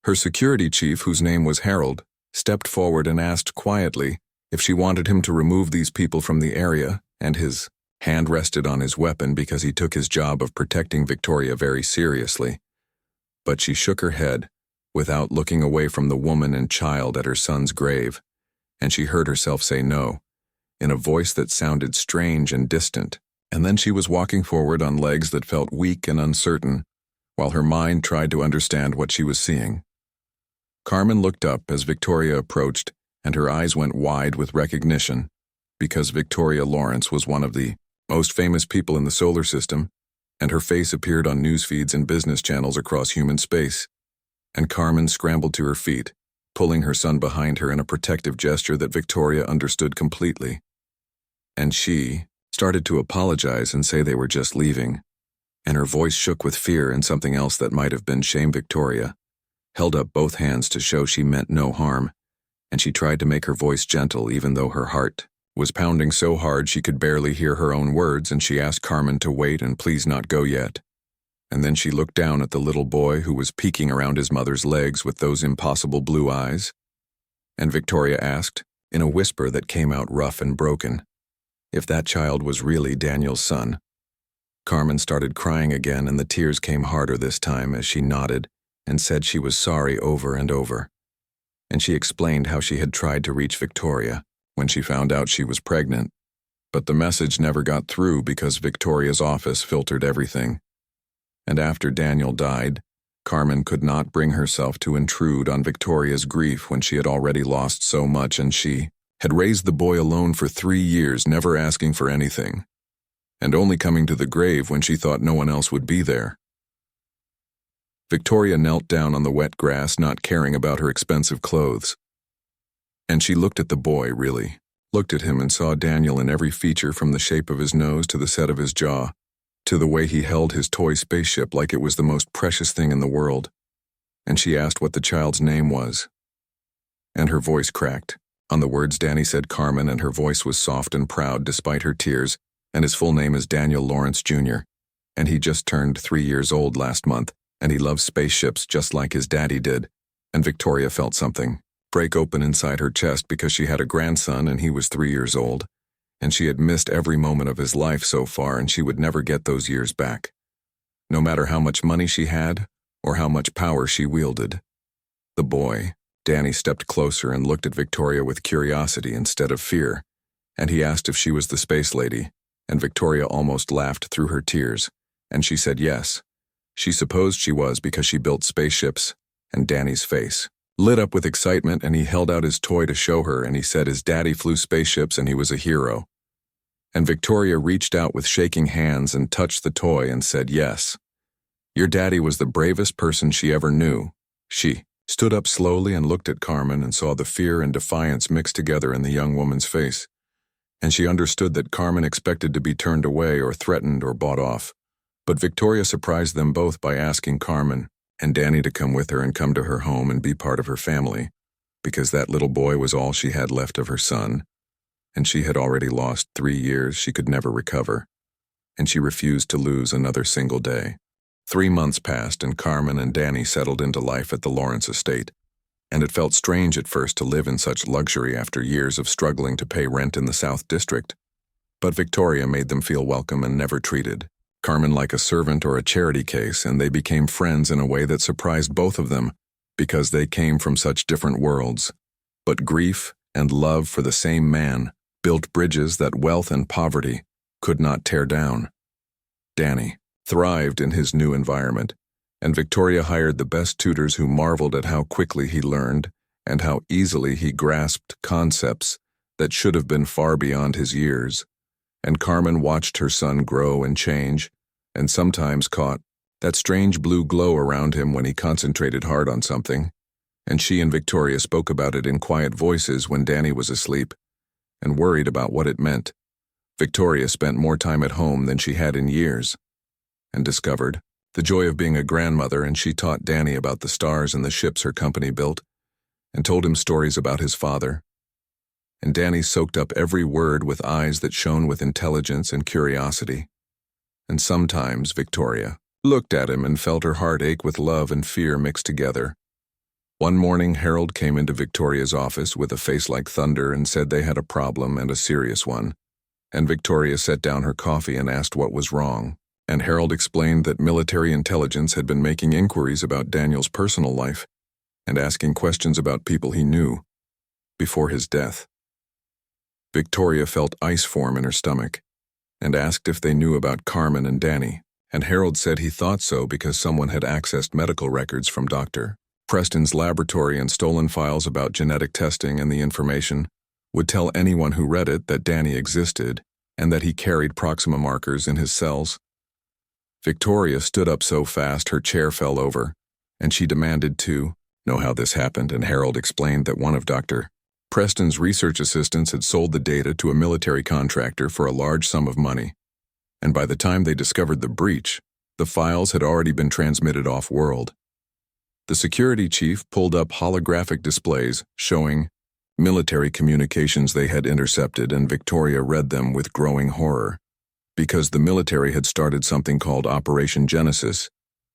[SPEAKER 1] Her security chief, whose name was Harold, stepped forward and asked quietly if she wanted him to remove these people from the area, and his hand rested on his weapon because he took his job of protecting Victoria very seriously. But she shook her head without looking away from the woman and child at her son's grave, and she heard herself say no, in a voice that sounded strange and distant. And then she was walking forward on legs that felt weak and uncertain, while her mind tried to understand what she was seeing. Carmen looked up as Victoria approached, and her eyes went wide with recognition, because Victoria Lawrence was one of the most famous people in the solar system, and her face appeared on news feeds and business channels across human space. And Carmen scrambled to her feet, pulling her son behind her in a protective gesture that Victoria understood completely. And she started to apologize and say they were just leaving, and her voice shook with fear and something else that might have been shame. Victoria held up both hands to show she meant no harm, and she tried to make her voice gentle even though her heart was pounding so hard she could barely hear her own words, and she asked Carmen to wait and please not go yet. And then she looked down at the little boy who was peeking around his mother's legs with those impossible blue eyes, and Victoria asked, in a whisper that came out rough and broken, if that child was really Daniel's son. Carmen started crying again, and the tears came harder this time as she nodded and said she was sorry over and over. And she explained how she had tried to reach Victoria when she found out she was pregnant, but the message never got through because Victoria's office filtered everything. And after Daniel died, Carmen could not bring herself to intrude on Victoria's grief when she had already lost so much, and she had raised the boy alone for 3 years, never asking for anything. and only coming to the grave when she thought no one else would be there. Victoria knelt down on the wet grass, not caring about her expensive clothes. And she looked at the boy, really. Looked at him and saw Daniel in every feature, from the shape of his nose to the set of his jaw, to the way he held his toy spaceship like it was the most precious thing in the world. And she asked what the child's name was. And her voice cracked. On the words Danny said Carmen, and her voice was soft and proud despite her tears, and his full name is Daniel Lawrence Jr., and he just turned 3 years old last month, and he loves spaceships just like his daddy did. And Victoria felt something break open inside her chest, because she had a grandson and he was 3 years old, and she had missed every moment of his life so far, and she would never get those years back, no matter how much money she had or how much power she wielded. The boy, Danny, stepped closer and looked at Victoria with curiosity instead of fear, and he asked if she was the space lady, and Victoria almost laughed through her tears, and she said yes. She supposed she was, because she built spaceships, and Danny's face lit up with excitement, and he held out his toy to show her, and he said his daddy flew spaceships and he was a hero. And Victoria reached out with shaking hands and touched the toy and said yes. Your daddy was the bravest person she ever knew. She stood up slowly and looked at Carmen and saw the fear and defiance mixed together in the young woman's face. And she understood that Carmen expected to be turned away or threatened or bought off. But Victoria surprised them both by asking Carmen and Danny to come with her and come to her home and be part of her family, because that little boy was all she had left of her son, and she had already lost 3 years she could never recover, and she refused to lose another single day. 3 months passed, and Carmen and Danny settled into life at the Lawrence estate, and it felt strange at first to live in such luxury after years of struggling to pay rent in the South District. But Victoria made them feel welcome and never treated Carmen like a servant or a charity case, and they became friends in a way that surprised both of them, because they came from such different worlds. But grief and love for the same man built bridges that wealth and poverty could not tear down. Danny thrived in his new environment, and Victoria hired the best tutors who marveled at how quickly he learned and how easily he grasped concepts that should have been far beyond his years. And Carmen watched her son grow and change, and sometimes caught that strange blue glow around him when he concentrated hard on something, and she and Victoria spoke about it in quiet voices when Danny was asleep, and worried about what it meant. Victoria spent more time at home than she had in years, and discovered the joy of being a grandmother, and she taught Danny about the stars and the ships her company built, and told him stories about his father. And Danny soaked up every word with eyes that shone with intelligence and curiosity. And sometimes Victoria looked at him and felt her heart ache with love and fear mixed together. One morning, Harold came into Victoria's office with a face like thunder and said they had a problem, and a serious one. And Victoria set down her coffee and asked what was wrong. And Harold explained that military intelligence had been making inquiries about Daniel's personal life and asking questions about people he knew before his death. Victoria felt ice form in her stomach and asked if they knew about Carmen and Danny, and Harold said he thought so because someone had accessed medical records from Dr. Preston's laboratory and stolen files about genetic testing, and the information would tell anyone who read it that Danny existed and that he carried Proxima markers in his cells. Victoria stood up so fast her chair fell over, and she demanded to know how this happened, and Harold explained that one of Dr. Preston's research assistants had sold the data to a military contractor for a large sum of money, and by the time they discovered the breach, the files had already been transmitted off-world. The security chief pulled up holographic displays showing military communications they had intercepted, and Victoria read them with growing horror, because the military had started something called Operation Genesis,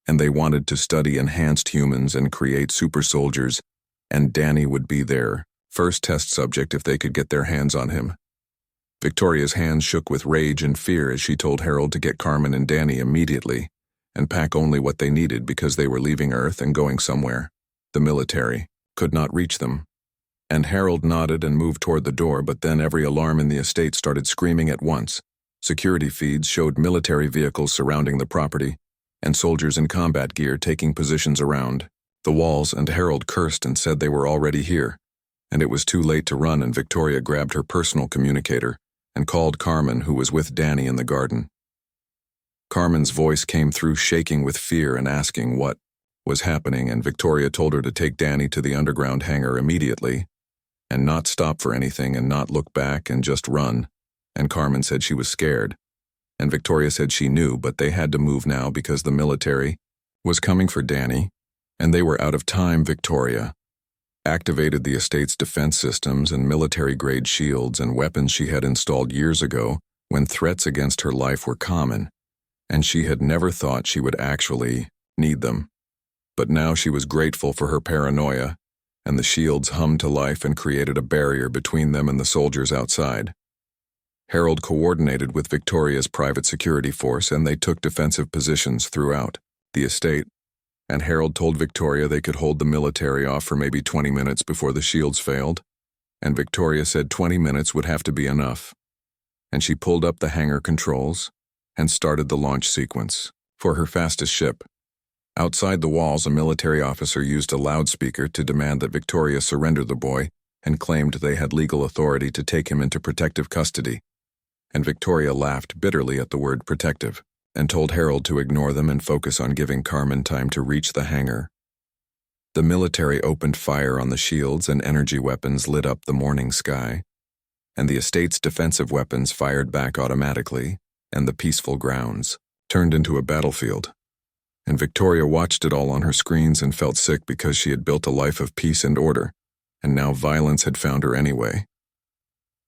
[SPEAKER 1] and they wanted to study enhanced humans and create super soldiers, and Danny would be their first test subject if they could get their hands on him. Victoria's hands shook with rage and fear as she told Harold to get Carmen and Danny immediately and pack only what they needed, because they were leaving Earth and going somewhere. The military could not reach them. And Harold nodded and moved toward the door, but then every alarm in the estate started screaming at once. Security feeds showed military vehicles surrounding the property and soldiers in combat gear taking positions around the walls, and Harold cursed and said they were already here. And it was too late to run, and Victoria grabbed her personal communicator and called Carmen, who was with Danny in the garden. Carmen's voice came through shaking with fear and asking what was happening, and Victoria told her to take Danny to the underground hangar immediately and not stop for anything and not look back and just run. And Carmen said she was scared. And Victoria said she knew, but they had to move now because the military was coming for Danny, and they were out of time. Victoria activated the estate's defense systems and military-grade shields and weapons she had installed years ago when threats against her life were common, and she had never thought she would actually need them. But now she was grateful for her paranoia, and the shields hummed to life and created a barrier between them and the soldiers outside. Harold coordinated with Victoria's private security force, and they took defensive positions throughout the estate, and Harold told Victoria they could hold the military off for maybe 20 minutes before the shields failed, and Victoria said 20 minutes would have to be enough. And she pulled up the hangar controls and started the launch sequence for her fastest ship. Outside the walls, a military officer used a loudspeaker to demand that Victoria surrender the boy and claimed they had legal authority to take him into protective custody. And Victoria laughed bitterly at the word protective and told Harold to ignore them and focus on giving Carmen time to reach the hangar. The military opened fire on the shields, and energy weapons lit up the morning sky, and the estate's defensive weapons fired back automatically, and the peaceful grounds turned into a battlefield. And Victoria watched it all on her screens and felt sick because she had built a life of peace and order, and now violence had found her anyway.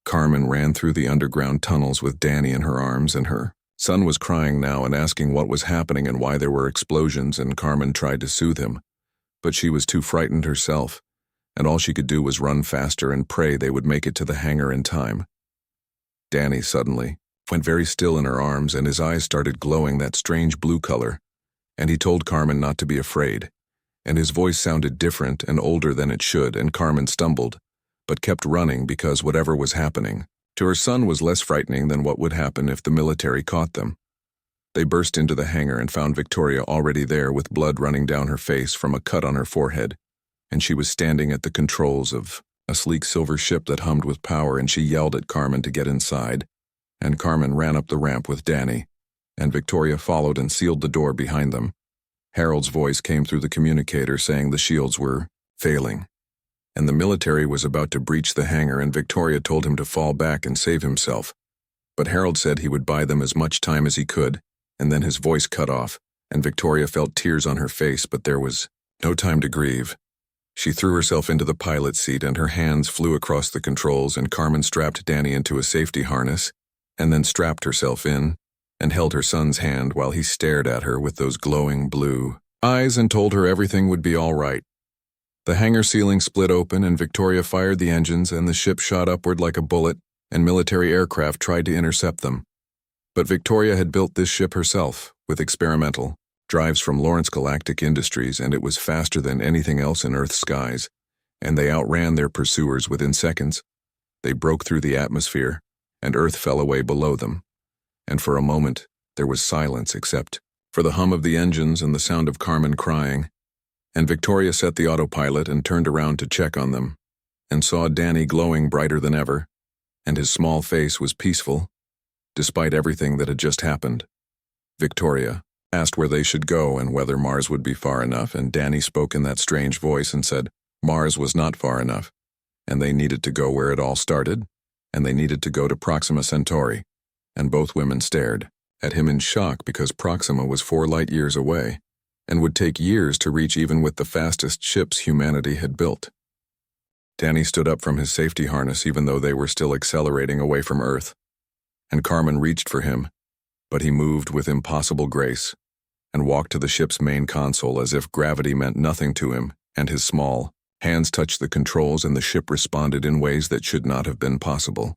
[SPEAKER 1] Carmen ran through the underground tunnels with Danny in her arms, and her son was crying now and asking what was happening and why there were explosions, and Carmen tried to soothe him. But she was too frightened herself, and all she could do was run faster and pray they would make it to the hangar in time. Danny suddenly went very still in her arms, and his eyes started glowing that strange blue color, and he told Carmen not to be afraid, and his voice sounded different and older than it should, and Carmen stumbled, but kept running because whatever was happening to her son was less frightening than what would happen if the military caught them. They burst into the hangar and found Victoria already there with blood running down her face from a cut on her forehead, and she was standing at the controls of a sleek silver ship that hummed with power, and she yelled at Carmen to get inside, and Carmen ran up the ramp with Danny, and Victoria followed and sealed the door behind them. Harold's voice came through the communicator saying the shields were failing, and the military was about to breach the hangar, and Victoria told him to fall back and save himself. But Harold said he would buy them as much time as he could, and then his voice cut off, and Victoria felt tears on her face, but there was no time to grieve. She threw herself into the pilot's seat, and her hands flew across the controls, and Carmen strapped Danny into a safety harness, and then strapped herself in, and held her son's hand while he stared at her with those glowing blue eyes and told her everything would be all right. The hangar ceiling split open, and Victoria fired the engines, and the ship shot upward like a bullet, and military aircraft tried to intercept them. But Victoria had built this ship herself, with experimental drives from Lawrence Galactic Industries, and it was faster than anything else in Earth's skies, and they outran their pursuers within seconds. They broke through the atmosphere, and Earth fell away below them. And for a moment, there was silence except for the hum of the engines and the sound of Carmen crying. And Victoria set the autopilot and turned around to check on them, and saw Danny glowing brighter than ever, and his small face was peaceful, despite everything that had just happened. Victoria asked where they should go and whether Mars would be far enough, and Danny spoke in that strange voice and said Mars was not far enough, and they needed to go where it all started, and they needed to go to Proxima Centauri, and both women stared at him in shock because Proxima was 4 light-years away, and would take years to reach even with the fastest ships humanity had built. Danny stood up from his safety harness even though they were still accelerating away from Earth, and Carmen reached for him, but he moved with impossible grace and walked to the ship's main console as if gravity meant nothing to him, and his small hands touched the controls and the ship responded in ways that should not have been possible.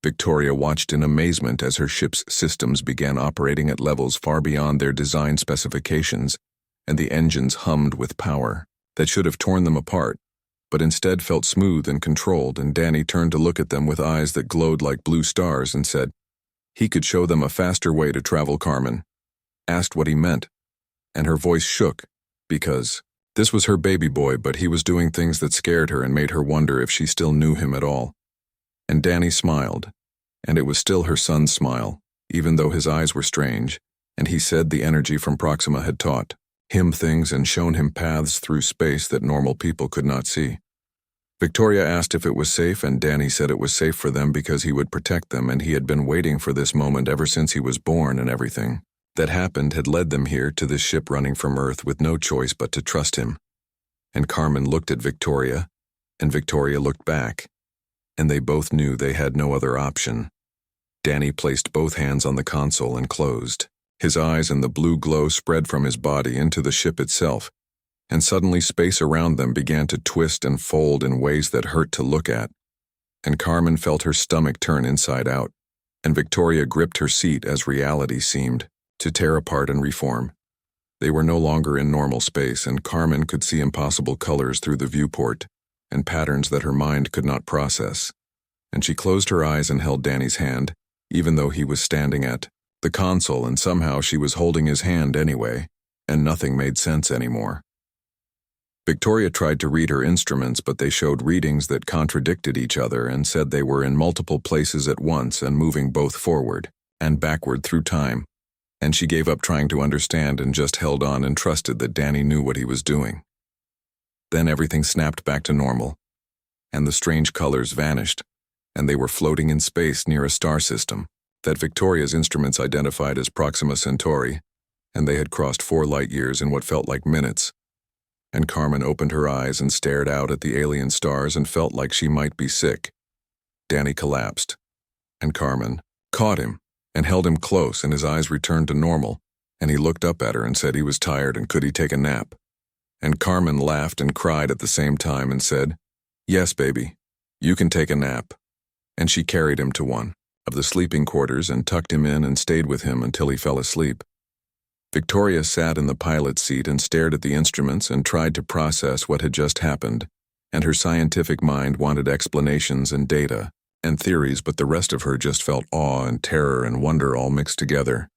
[SPEAKER 1] Victoria watched in amazement as her ship's systems began operating at levels far beyond their design specifications, and the engines hummed with power that should have torn them apart, but instead felt smooth and controlled, and Danny turned to look at them with eyes that glowed like blue stars and said he could show them a faster way to travel. Carmen asked what he meant, and her voice shook because this was her baby boy, but he was doing things that scared her and made her wonder if she still knew him at all. And Danny smiled, and it was still her son's smile, even though his eyes were strange, and he said the energy from Proxima had taught him things and shown him paths through space that normal people could not see. Victoria asked if it was safe, and Danny said it was safe for them because he would protect them, and he had been waiting for this moment ever since he was born, and everything that happened had led them here to this ship running from Earth with no choice but to trust him. And Carmen looked at Victoria, and Victoria looked back, and they both knew they had no other option. Danny placed both hands on the console and closed. His eyes and the blue glow spread from his body into the ship itself, and suddenly space around them began to twist and fold in ways that hurt to look at. And Carmen felt her stomach turn inside out, and Victoria gripped her seat as reality seemed to tear apart and reform. They were no longer in normal space, and Carmen could see impossible colors through the viewport, and patterns that her mind could not process. And she closed her eyes and held Danny's hand, even though he was standing at the console, and somehow she was holding his hand anyway, and nothing made sense anymore. Victoria tried to read her instruments, but they showed readings that contradicted each other and said they were in multiple places at once and moving both forward and backward through time. And she gave up trying to understand and just held on and trusted that Danny knew what he was doing. Then everything snapped back to normal, and the strange colors vanished, and they were floating in space near a star system that Victoria's instruments identified as Proxima Centauri, and they had crossed 4 light years in what felt like minutes. And Carmen opened her eyes and stared out at the alien stars and felt like she might be sick. Danny collapsed, and Carmen caught him and held him close, and his eyes returned to normal, and he looked up at her and said he was tired and could he take a nap. And Carmen laughed and cried at the same time and said, "Yes, baby, you can take a nap." And she carried him to one of the sleeping quarters and tucked him in and stayed with him until he fell asleep. Victoria sat in the pilot's seat and stared at the instruments and tried to process what had just happened, and her scientific mind wanted explanations and data and theories, but the rest of her just felt awe and terror and wonder all mixed together.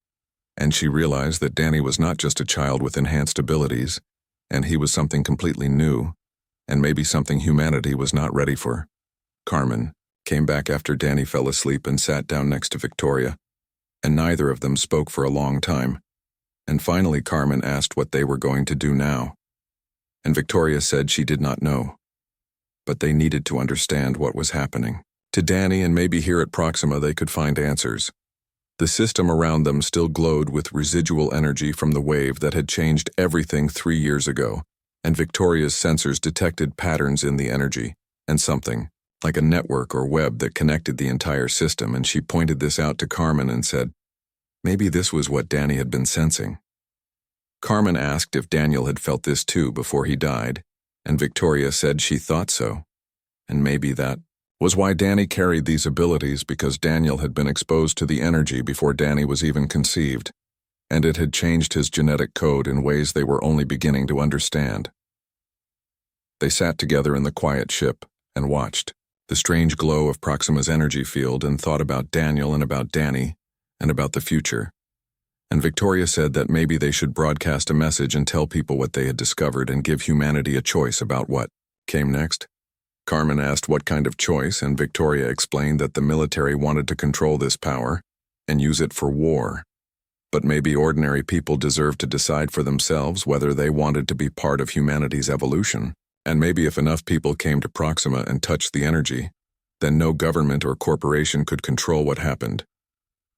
[SPEAKER 1] And she realized that Danny was not just a child with enhanced abilities, and he was something completely new, and maybe something humanity was not ready for. Carmen came back after Danny fell asleep and sat down next to Victoria, and neither of them spoke for a long time. And finally Carmen asked what they were going to do now, and Victoria said she did not know, but they needed to understand what was happening. To Danny, and maybe here at Proxima they could find answers. The system around them still glowed with residual energy from the wave that had changed everything 3 years ago, and Victoria's sensors detected patterns in the energy, and something like a network or web that connected the entire system, and she pointed this out to Carmen and said, maybe this was what Danny had been sensing. Carmen asked if Daniel had felt this too before he died, and Victoria said she thought so, and maybe that was why Danny carried these abilities, because Daniel had been exposed to the energy before Danny was even conceived, and it had changed his genetic code in ways they were only beginning to understand. They sat together in the quiet ship and watched the strange glow of Proxima's energy field and thought about Daniel and about Danny and about the future. And Victoria said that maybe they should broadcast a message and tell people what they had discovered and give humanity a choice about what came next. Carmen asked what kind of choice, and Victoria explained that the military wanted to control this power and use it for war. But maybe ordinary people deserved to decide for themselves whether they wanted to be part of humanity's evolution. And maybe if enough people came to Proxima and touched the energy, then no government or corporation could control what happened.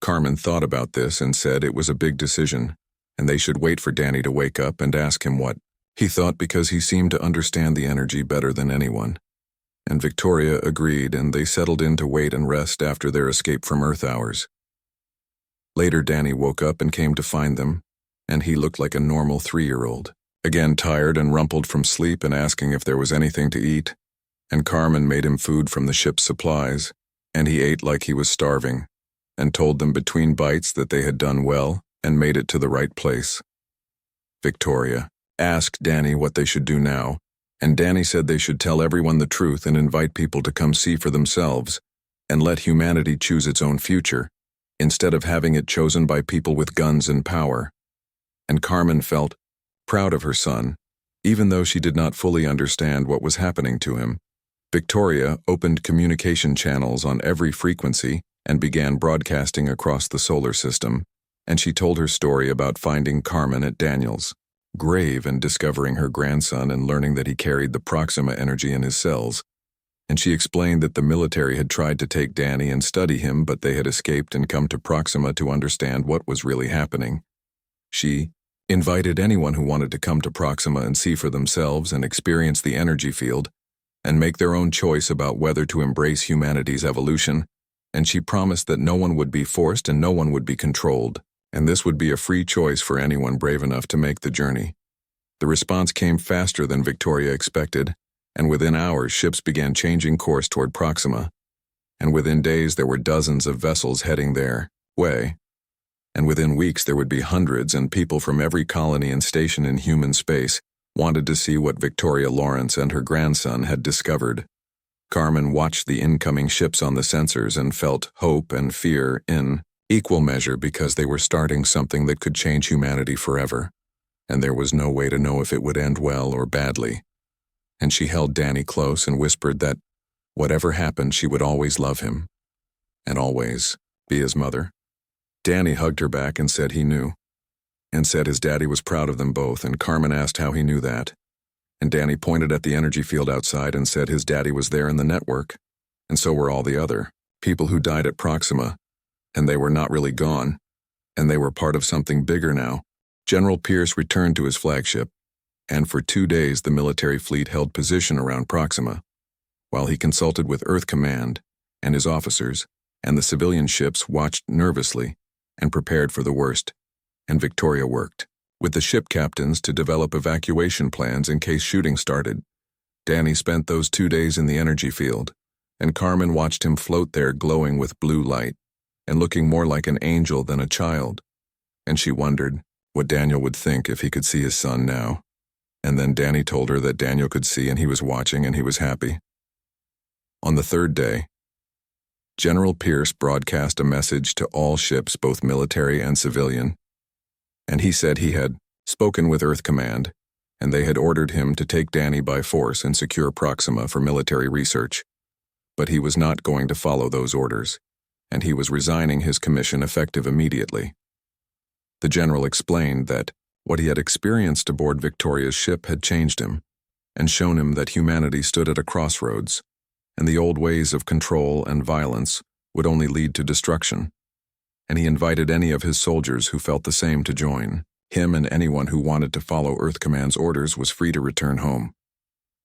[SPEAKER 1] Carmen thought about this and said it was a big decision, and they should wait for Danny to wake up and ask him what he thought, because he seemed to understand the energy better than anyone. And Victoria agreed, and they settled in to wait and rest after their escape from Earth hours. Later Danny woke up and came to find them, and he looked like a normal 3-year-old. Again tired and rumpled from sleep and asking if there was anything to eat, and Carmen made him food from the ship's supplies, and he ate like he was starving, and told them between bites that they had done well and made it to the right place. Victoria asked Danny what they should do now, and Danny said they should tell everyone the truth and invite people to come see for themselves, and let humanity choose its own future, instead of having it chosen by people with guns and power. And Carmen felt proud of her son, even though she did not fully understand what was happening to him. Victoria opened communication channels on every frequency and began broadcasting across the solar system, and she told her story about finding Carmen at Daniel's grave and discovering her grandson and learning that he carried the Proxima energy in his cells. And she explained that the military had tried to take Danny and study him, but they had escaped and come to Proxima to understand what was really happening. She invited anyone who wanted to come to Proxima and see for themselves and experience the energy field and make their own choice about whether to embrace humanity's evolution, and she promised that no one would be forced and no one would be controlled, and this would be a free choice for anyone brave enough to make the journey. The response came faster than Victoria expected, and within hours ships began changing course toward Proxima, and within days there were dozens of vessels heading their way, and within weeks there would be hundreds, and people from every colony and station in human space wanted to see what Victoria Lawrence and her grandson had discovered. Carmen watched the incoming ships on the sensors and felt hope and fear in equal measure because they were starting something that could change humanity forever, and there was no way to know if it would end well or badly. And she held Danny close and whispered that whatever happened, she would always love him and always be his mother. Danny hugged her back and said he knew, and said his daddy was proud of them both, and Carmen asked how he knew that. And Danny pointed at the energy field outside and said his daddy was there in the network, and so were all the other people who died at Proxima, and they were not really gone, and they were part of something bigger now. General Pierce returned to his flagship, and for 2 days the military fleet held position around Proxima, while he consulted with Earth Command and his officers, and the civilian ships watched nervously and prepared for the worst, and Victoria worked with the ship captains to develop evacuation plans in case shooting started. Danny spent those 2 days in the energy field, and Carmen watched him float there glowing with blue light and looking more like an angel than a child, and she wondered what Daniel would think if he could see his son now. And then Danny told her that Daniel could see and he was watching and he was happy. On the 3rd day, General Pierce broadcast a message to all ships, both military and civilian, and he said he had spoken with Earth Command, and they had ordered him to take Danny by force and secure Proxima for military research. But he was not going to follow those orders, and he was resigning his commission effective immediately. The general explained that what he had experienced aboard Victoria's ship had changed him, and shown him that humanity stood at a crossroads, and the old ways of control and violence would only lead to destruction. And he invited any of his soldiers who felt the same to join him, and anyone who wanted to follow Earth Command's orders was free to return home.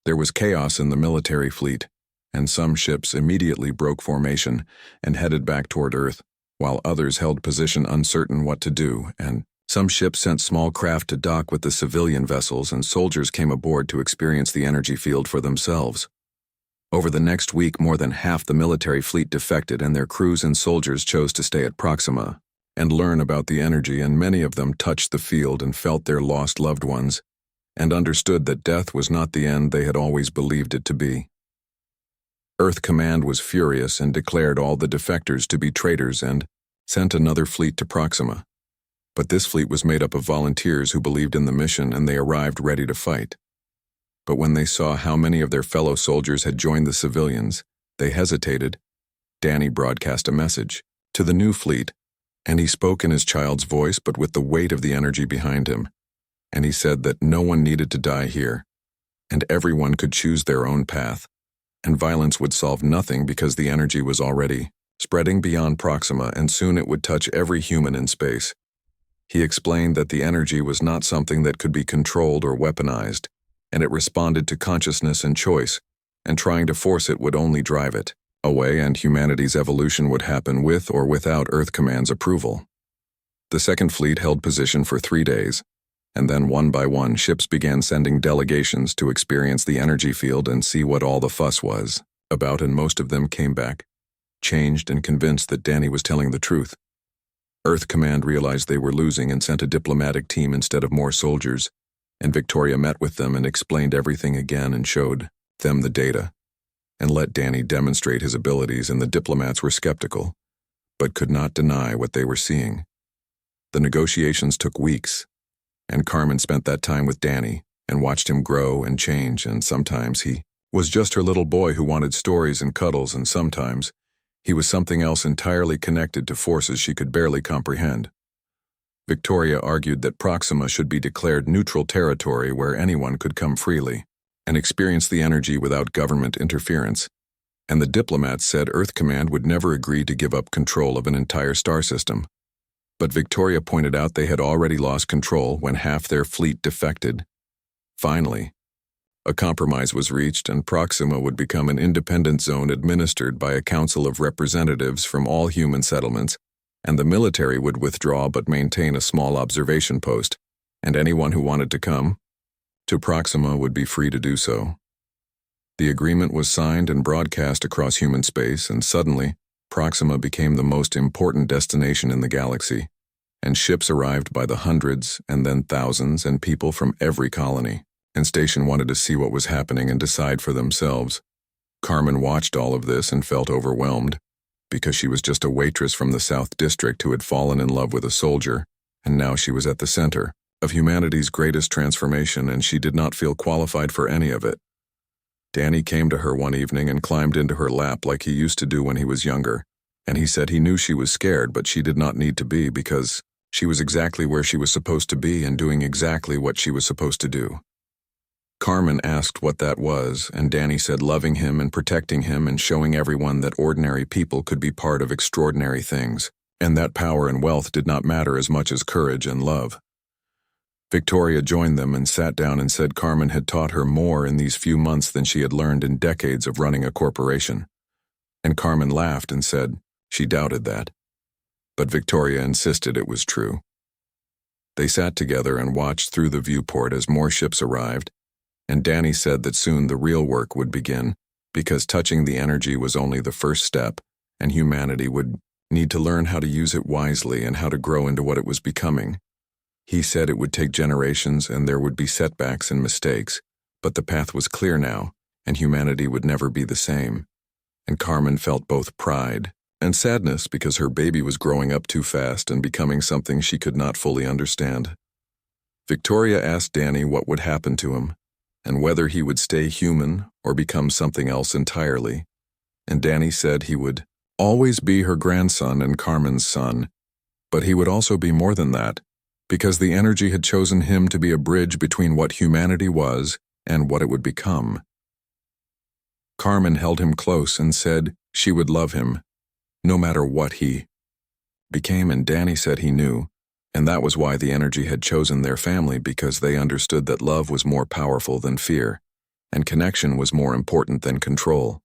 [SPEAKER 1] There was chaos in the military fleet, and some ships immediately broke formation and headed back toward Earth, while others held position uncertain what to do, and some ships sent small craft to dock with the civilian vessels, and soldiers came aboard to experience the energy field for themselves. Over the next week, more than half the military fleet defected, and their crews and soldiers chose to stay at Proxima and learn about the energy, and many of them touched the field and felt their lost loved ones, and understood that death was not the end they had always believed it to be. Earth Command was furious and declared all the defectors to be traitors and sent another fleet to Proxima. But this fleet was made up of volunteers who believed in the mission, and they arrived ready to fight. But when they saw how many of their fellow soldiers had joined the civilians, they hesitated. Danny broadcast a message to the new fleet, and he spoke in his child's voice but with the weight of the energy behind him. And he said that no one needed to die here, and everyone could choose their own path, and violence would solve nothing because the energy was already spreading beyond Proxima, and soon it would touch every human in space. He explained that the energy was not something that could be controlled or weaponized, and it responded to consciousness and choice, and trying to force it would only drive it away, and humanity's evolution would happen with or without Earth Command's approval. The second fleet held position for 3 days, and then one by one ships began sending delegations to experience the energy field and see what all the fuss was about, and most of them came back, changed and convinced that Danny was telling the truth. Earth Command realized they were losing and sent a diplomatic team instead of more soldiers, and Victoria met with them and explained everything again and showed them the data, and let Danny demonstrate his abilities, and the diplomats were skeptical, but could not deny what they were seeing. The negotiations took weeks, and Carmen spent that time with Danny and watched him grow and change, and sometimes he was just her little boy who wanted stories and cuddles, and sometimes he was something else entirely connected to forces she could barely comprehend. Victoria argued that Proxima should be declared neutral territory where anyone could come freely and experience the energy without government interference. And the diplomats said Earth Command would never agree to give up control of an entire star system. But Victoria pointed out they had already lost control when half their fleet defected. Finally, a compromise was reached and Proxima would become an independent zone administered by a council of representatives from all human settlements, and the military would withdraw but maintain a small observation post, and anyone who wanted to come to Proxima would be free to do so. The agreement was signed and broadcast across human space, and suddenly, Proxima became the most important destination in the galaxy, and ships arrived by the hundreds and then thousands, and people from every colony and station wanted to see what was happening and decide for themselves. Carmen watched all of this and felt overwhelmed, because she was just a waitress from the South District who had fallen in love with a soldier, and now she was at the center of humanity's greatest transformation, and she did not feel qualified for any of it. Danny came to her one evening and climbed into her lap like he used to do when he was younger, and he said he knew she was scared, but she did not need to be because she was exactly where she was supposed to be and doing exactly what she was supposed to do. Carmen asked what that was, and Danny said loving him and protecting him and showing everyone that ordinary people could be part of extraordinary things, and that power and wealth did not matter as much as courage and love. Victoria joined them and sat down and said Carmen had taught her more in these few months than she had learned in decades of running a corporation. And Carmen laughed and said she doubted that. But Victoria insisted it was true. They sat together and watched through the viewport as more ships arrived, and Danny said that soon the real work would begin, because touching the energy was only the first step, and humanity would need to learn how to use it wisely and how to grow into what it was becoming. He said it would take generations and there would be setbacks and mistakes, but the path was clear now, and humanity would never be the same. And Carmen felt both pride and sadness because her baby was growing up too fast and becoming something she could not fully understand. Victoria asked Danny what would happen to him, and whether he would stay human or become something else entirely. And Danny said he would always be her grandson and Carmen's son, but he would also be more than that, because the energy had chosen him to be a bridge between what humanity was and what it would become. Carmen held him close and said she would love him, no matter what he became, and Danny said he knew, and that was why the energy had chosen their family, because they understood that love was more powerful than fear, and connection was more important than control.